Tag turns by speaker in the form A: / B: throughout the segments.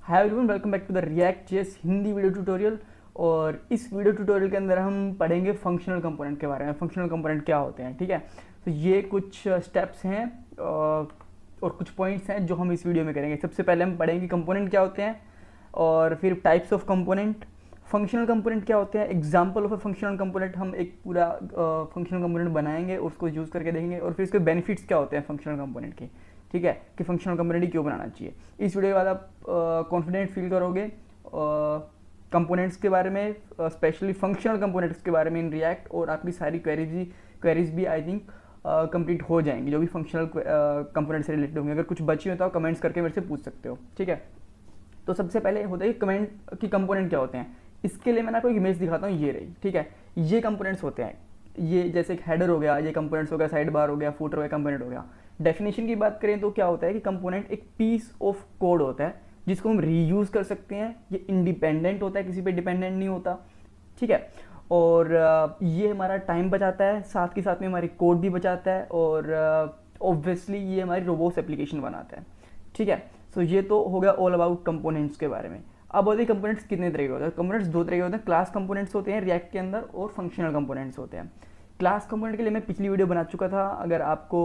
A: Hi everyone, welcome back to the React JS Hindi video tutorial. और इस video tutorial के अंदर हम पढ़ेंगे फंक्शनल कंपोनेंट के बारे में। फंक्शनल कंपोनेंट क्या होते हैं, ठीक है। तो ये कुछ स्टेप्स हैं और कुछ पॉइंट्स हैं जो हम इस वीडियो में करेंगे। सबसे पहले हम पढ़ेंगे कंपोनेंट क्या होते हैं, और फिर types of component, functional component क्या होते हैं, example of A functional component. हम एक पूरा फंक्शनल कंपोनेंट बनाएंगे और उसको यूज़ करके देखेंगे, और फिर इसके बेनिफिट्स क्या होते हैं फंक्शनल कंपोनेंट के, ठीक है, कि फंक्शनल कंपोनेंट क्यों बनाना चाहिए। इस वीडियो के बाद आप कॉन्फिडेंट फील करोगे कंपोनेंट्स के बारे में, स्पेशली फंक्शनल कंपोनेंट्स के बारे में इन रिएक्ट, और आपकी सारी क्वेरीज भी आई थिंक कंप्लीट हो जाएंगी जो भी फंक्शनल कंपोनेंट से रिलेटेड होंगे। अगर कुछ बची हो तो आप कमेंट्स करके मेरे से पूछ सकते हो, ठीक है। तो सबसे पहले होता है कमेंट की कंपोनेंट क्या होते हैं। इसके लिए मैं आपको एक इमेज दिखाता हूँ, ये रही, ठीक है। ये कंपोनेंट्स होते हैं, ये जैसे एक हेडर हो गया, ये कंपोनेंट्स हो गया, साइड बार हो गया, फुटर हो गया, कंपोनेंट हो गया। डेफिनेशन की बात करें तो क्या होता है कि कंपोनेंट एक पीस ऑफ कोड होता है जिसको हम रीयूज कर सकते हैं। ये इंडिपेंडेंट होता है, किसी पे डिपेंडेंट नहीं होता, ठीक है। और ये हमारा टाइम बचाता है, साथ के साथ में हमारी कोड भी बचाता है, और ऑब्वियसली ये हमारी रोबोट्स एप्लीकेशन बनाता है, ठीक है। सो ये तो हो गया ऑल अबाउट कंपोनेंट्स के बारे में। अब होते हैं कंपोनेंट्स कितने तरह के होते हैं। कंपोनेंट्स दो तरह के होते हैं, क्लास कंपोनेंट्स होते हैं रिएक्ट के अंदर, और फंक्शनल कंपोनेंट्स होते हैं। क्लास कंपोनेंट के लिए मैं पिछली वीडियो बना चुका था, अगर आपको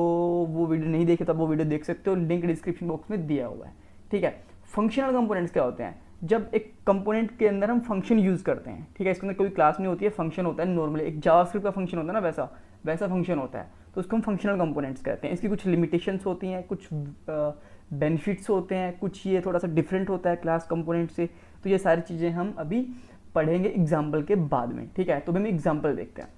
A: वो वीडियो नहीं देखे तो आप वो वीडियो देख सकते हो, लिंक डिस्क्रिप्शन बॉक्स में दिया हुआ है, ठीक है। फंक्शनल कंपोनेंट्स क्या होते हैं, जब एक कंपोनेंट के अंदर हम फंक्शन यूज करते हैं, ठीक है। इसके अंदर कोई क्लास नहीं होती है, फंक्शन होता है। नॉर्मली एक जावास्क्रिप्ट का फंक्शन होता है ना, वैसा वैसा फंक्शन होता है, तो उसको हम फंक्शनल कंपोनेंट्स कहते हैं। इसकी कुछ लिमिटेशंस होती हैं, कुछ बेनिफिट्स होते हैं, कुछ ये थोड़ा सा डिफरेंट होता है क्लास कंपोनेंट से। तो ये सारी चीज़ें हम अभी पढ़ेंगे एग्जाम्पल के बाद में, ठीक है। तो हम एग्जाम्पल देखते हैं।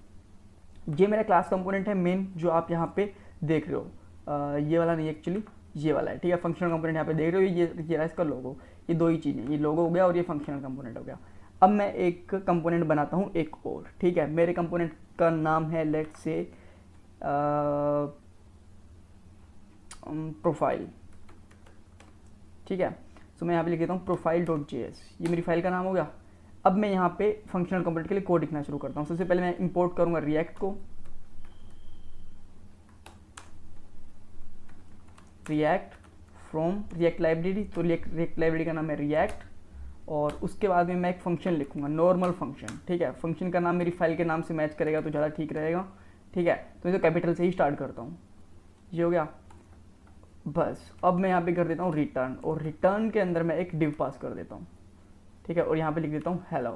A: ये मेरा क्लास कंपोनेंट है मेन, जो आप यहाँ पे देख रहे हो। ये वाला नहीं, एक्चुअली ये वाला है, ठीक है। फंक्शनल कंपोनेंट यहाँ पे देख रहे हो, ये रहा इसका लोगो। ये दो ही चीज़ें, ये लोगो हो गया और ये फंक्शनल कंपोनेंट हो गया। अब मैं एक कंपोनेंट बनाता हूँ एक और, ठीक है। मेरे कंपोनेंट का नाम है लेट्स से प्रोफाइल, ठीक है। सो मैं यहाँ पे लिख देता हूँ profile.js, ये मेरी फाइल का नाम हो गया। अब मैं यहाँ पे फंक्शनल कंपोनेंट के लिए कोड लिखना शुरू करता हूँ। सबसे पहले मैं इंपोर्ट करूँगा रिएक्ट को, रिएक्ट फ्रॉम रिएक्ट लाइब्रेरी। तो रिएक्ट लाइब्रेरी का नाम है रिएक्ट, और उसके बाद में मैं एक फंक्शन लिखूंगा, नॉर्मल फंक्शन, ठीक है। फंक्शन का नाम मेरी फाइल के नाम से मैच करेगा तो ज़्यादा ठीक रहेगा, ठीक है। तो मैं तो कैपिटल से ही स्टार्ट करता हूँ, ये हो गया। बस अब मैं यहाँ पे कर देता हूँ रिटर्न, और रिटर्न के अंदर मैं एक डिव पास कर देता हूँ, ठीक है। और यहाँ पे लिख देता हूँ हेलो।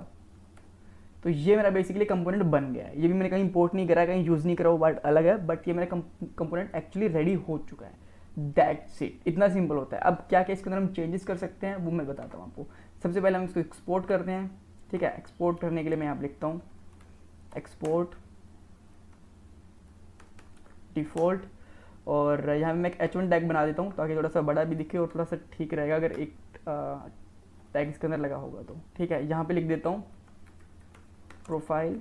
A: तो ये मेरा बेसिकली कंपोनेंट बन गया है। ये भी मैंने कहीं इंपोर्ट नहीं करा, कहीं यूज़ नहीं करा, वो बात अलग है, बट ये मेरा कंपोनेंट एक्चुअली रेडी हो चुका है। दैट्स इट, इतना सिंपल होता है। अब क्या क्या इसके अंदर हम चेंजेस कर सकते हैं वो मैं बताता हूँ आपको। सबसे पहले हम इसको एक्सपोर्ट करते हैं, ठीक है। एक्सपोर्ट करने के लिए मैं यहाँ लिखता हूँ एक्सपोर्ट डिफ़ॉल्ट, और यहाँ पे मैं एक H1 टैग बना देता हूँ ताकि थोड़ा सा बड़ा भी दिखे और थोड़ा सा ठीक रहेगा अगर एक टैग इसके अंदर लगा होगा तो, ठीक है। यहाँ पे लिख देता हूँ प्रोफाइल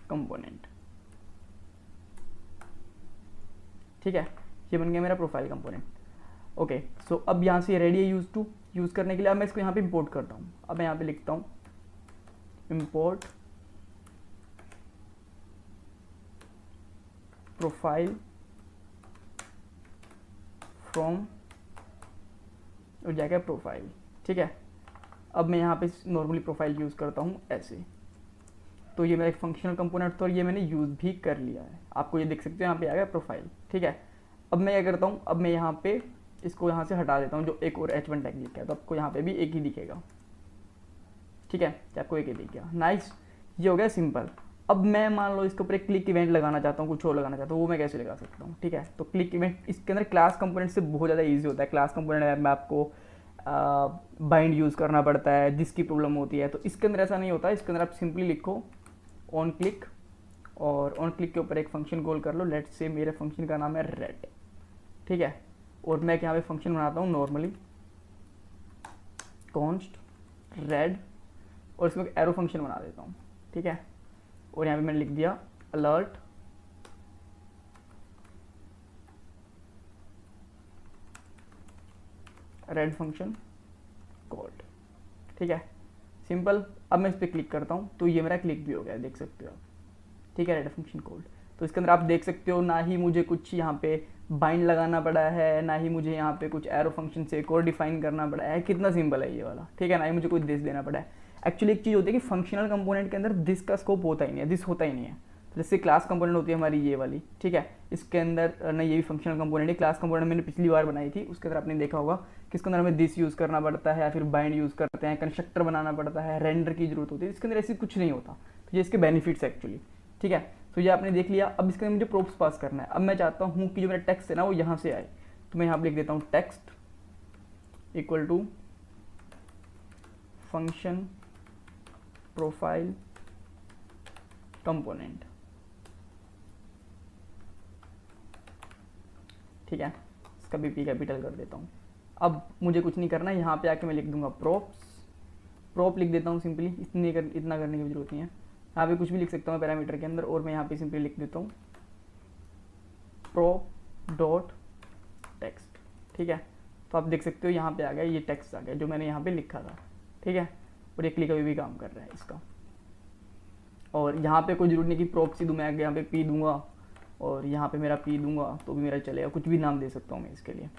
A: कंपोनेंट, ठीक है। ये बन गया मेरा प्रोफाइल कंपोनेंट, ओके। सो अब यहाँ से रेडी है यूज़ करने के लिए। अब मैं इसको यहाँ पे इंपोर्ट करता हूँ। अब मैं यहाँ पे लिखता हूँ इंपोर्ट प्रोफाइल फ्रॉम, और जाएगा प्रोफाइल, ठीक है। अब मैं यहाँ पे नॉर्मली प्रोफाइल यूज़ करता हूँ ऐसे। तो ये मेरा एक फंक्शनल कंपोनेंट था और ये मैंने यूज़ भी कर लिया है। आपको ये देख सकते हो यहाँ पे आ गया प्रोफाइल, ठीक है। अब मैं क्या करता हूँ, अब मैं यहाँ पे इसको यहाँ से हटा देता हूँ, जो एक और H1 टैग दिखा है, तो आपको यहाँ पे भी एक ही दिखेगा, ठीक है। आपको एक ही दिख गया, नाइस। ये हो गया सिंपल। अब मैं मान लो इसके ऊपर एक क्लिक इवेंट लगाना चाहता हूँ, कुछ और लगाना चाहता हूँ, वो मैं कैसे लगा सकता हूँ, ठीक है। तो क्लिक इवेंट इसके अंदर क्लास कंपोनेंट से बहुत ज़्यादा ईजी होता है। क्लास कंपोनेंट में आपको बाइंड यूज़ करना पड़ता है, जिसकी प्रॉब्लम होती है। तो इसके अंदर ऐसा नहीं होता। इसके अंदर आप सिंपली लिखो ऑन क्लिक, और ऑन क्लिक के ऊपर एक फंक्शन कॉल कर लो। लेट्स से मेरे फंक्शन का नाम है रेड, ठीक है। और मैं यहाँ पे फंक्शन बनाता हूँ नॉर्मली कॉन्स्ट रेड, और इसमें एक एरो फंक्शन बना देता हूँ, ठीक है। और यहाँ पे मैंने लिख दिया अलर्ट रेड फंक्शन कॉल्ड, ठीक है, सिंपल। अब मैं इस पर क्लिक करता हूँ तो ये मेरा क्लिक भी हो गया, देख सकते हो आप, ठीक है, रेड फंक्शन कॉल्ड। तो इसके अंदर आप देख सकते हो ना ही मुझे कुछ यहाँ पे बाइंड लगाना पड़ा है, ना ही मुझे यहाँ पे कुछ एरो फंक्शन से एक और डिफाइन करना पड़ा है। कितना सिंपल है ये वाला, ठीक है ना, ही मुझे कोई दिस देना पड़ा है। एक्चुअली एक चीज़ होती है कि फंक्शनल कंपोनेंट के अंदर दिस का स्कोप होता ही नहीं है, दिस होता ही नहीं है। तो जैसे क्लास कंपोनेंट होती है हमारी ये वाली, ठीक है, इसके अंदर ना ये भी फंक्शनल कंपोनेंट है। क्लास कंपोनेंट मैंने पिछली बार बनाई थी, उसके अंदर आपने देखा होगा कि इसके अंदर हमें दिस यूज़ करना पड़ता है या फिर बाइंड यूज़ करते हैं, कंस्ट्रक्टर बनाना पड़ता है, रेंडर की जरूरत होती है। इसके अंदर ऐसी कुछ नहीं होता। तो ये इसके बेनिफिट्स एक्चुअली, ठीक है। तो ये आपने देख लिया। अब इसके अंदर मुझे प्रोप्स पास करना है। अब मैं चाहता हूँ कि जो मेरा टेक्स्ट है ना वो यहाँ से आए, तो मैं यहाँ पर लिख देता हूँ text equal to function profile component, ठीक है। इसका भी पी कैपिटल कर देता हूँ। अब मुझे कुछ नहीं करना है, यहाँ पे आके मैं लिख दूंगा प्रोप लिख देता हूँ सिंपली। इतना करने की जरूरत नहीं है। यहाँ पे कुछ भी लिख सकता हूँ पैरामीटर के अंदर, और मैं यहाँ पे सिंपली लिख देता हूँ prop डॉट टेक्स्ट, ठीक है। तो आप देख सकते हो यहाँ पे आ गया, ये टेक्स्ट आ गया जो मैंने यहाँ पे लिखा था, ठीक है। और ये क्लिक अभी भी काम कर रहा है इसका। और यहाँ पे कोई जरूरत नहीं कि प्रोप सी दूँ, मैं यहाँ पे पी दूंगा और यहाँ पे मेरा पी दूंगा तो भी मेरा चलेगा, कुछ भी नाम दे सकता हूँ मैं इसके लिए,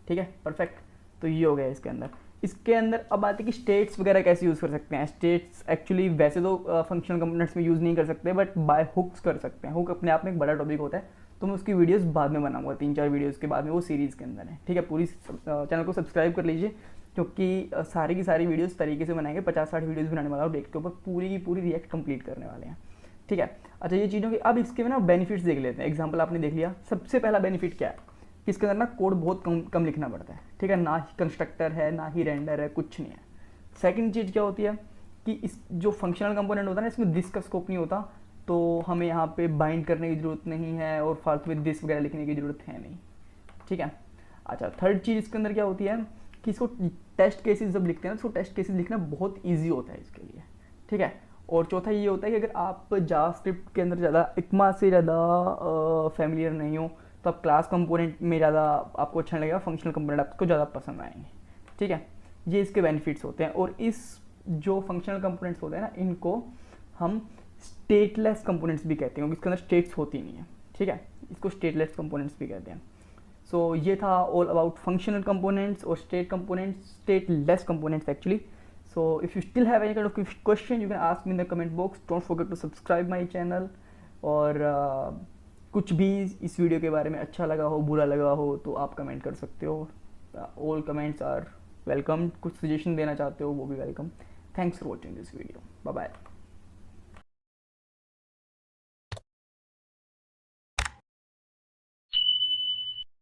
A: ठीक है, परफेक्ट। तो ये हो गया इसके अंदर। इसके अंदर अब आते हैं कि स्टेट्स वगैरह कैसे यूज़ कर सकते हैं। स्टेट्स एक्चुअली वैसे तो फंक्शनल कंपोनेंट्स में यूज़ नहीं कर सकते, बट बाय हुक्स कर सकते हैं। हुक अपने आप में एक बड़ा टॉपिक होता है, तो मैं उसकी वीडियोस बाद में बनाऊंगा, 3-4 वीडियोस के बाद में, वो सीरीज़ के अंदर है, ठीक है। पूरी चैनल को सब्सक्राइब कर लीजिए, क्योंकि सारी की सारी वीडियोस तरीके से बनाएंगे। 50-60 वीडियोस बनाने वाला हूँ डेट के ऊपर, पूरी की पूरी रिएक्ट कंप्लीट करने वाले हैं, ठीक है। अच्छा, ये चीज़ों की अब इसके में ना बेनिफिट्स देख लेते हैं। एग्जांपल आपने देख लिया। सबसे पहला बेनिफिट क्या है कि इसके अंदर ना कोड बहुत कम लिखना पड़ता है, ठीक है। ना ही कंस्ट्रक्टर है, ना ही रेंडर है, कुछ नहीं है। सेकंड चीज़ क्या होती है कि इस जो फंक्शनल कंपोनेंट होता है ना, इसमें दिस का स्कोप नहीं होता, तो हमें यहाँ पे बाइंड करने की ज़रूरत नहीं है और फालतू में दिस वगैरह लिखने की ज़रूरत है नहीं, ठीक है। अच्छा, थर्ड चीज़ इसके अंदर क्या होती है कि इसको टेस्ट केसेस जब लिखते हैं तो टेस्ट केसेस लिखना बहुत ईजी होता है इसके लिए, ठीक है। और चौथा ये होता है कि अगर आप जावास्क्रिप्ट के अंदर ज़्यादा इक्मा से ज़्यादा फैमिलियर नहीं हो, तो आप क्लास कंपोनेंट में ज़्यादा आपको अच्छा लगेगा, फंक्शनल कंपोनेंट आपको ज़्यादा पसंद आएंगे, ठीक है। ये इसके बेनिफिट्स होते हैं। और इस जो फंक्शनल कंपोनेंट्स होते हैं ना, इनको हम स्टेटलेस कंपोनेंट्स भी कहते हैं, क्योंकि इसके अंदर स्टेट्स होती नहीं है, ठीक है। इसको स्टेटलेस कंपोनेंट्स भी कहते हैं। सो ये था ऑल अबाउट फंक्शनल कंपोनेंट्स और stateless components actually. So if you still have any kind of question, you can ask me in the comment box. Don't forget to subscribe my channel. और कुछ भी इस वीडियो के बारे में अच्छा लगा हो, बुरा लगा हो, तो आप कमेंट कर सकते हो. All comments are welcome. कुछ सजेशन देना चाहते हो वो भी welcome. Thanks for watching this video. Bye bye.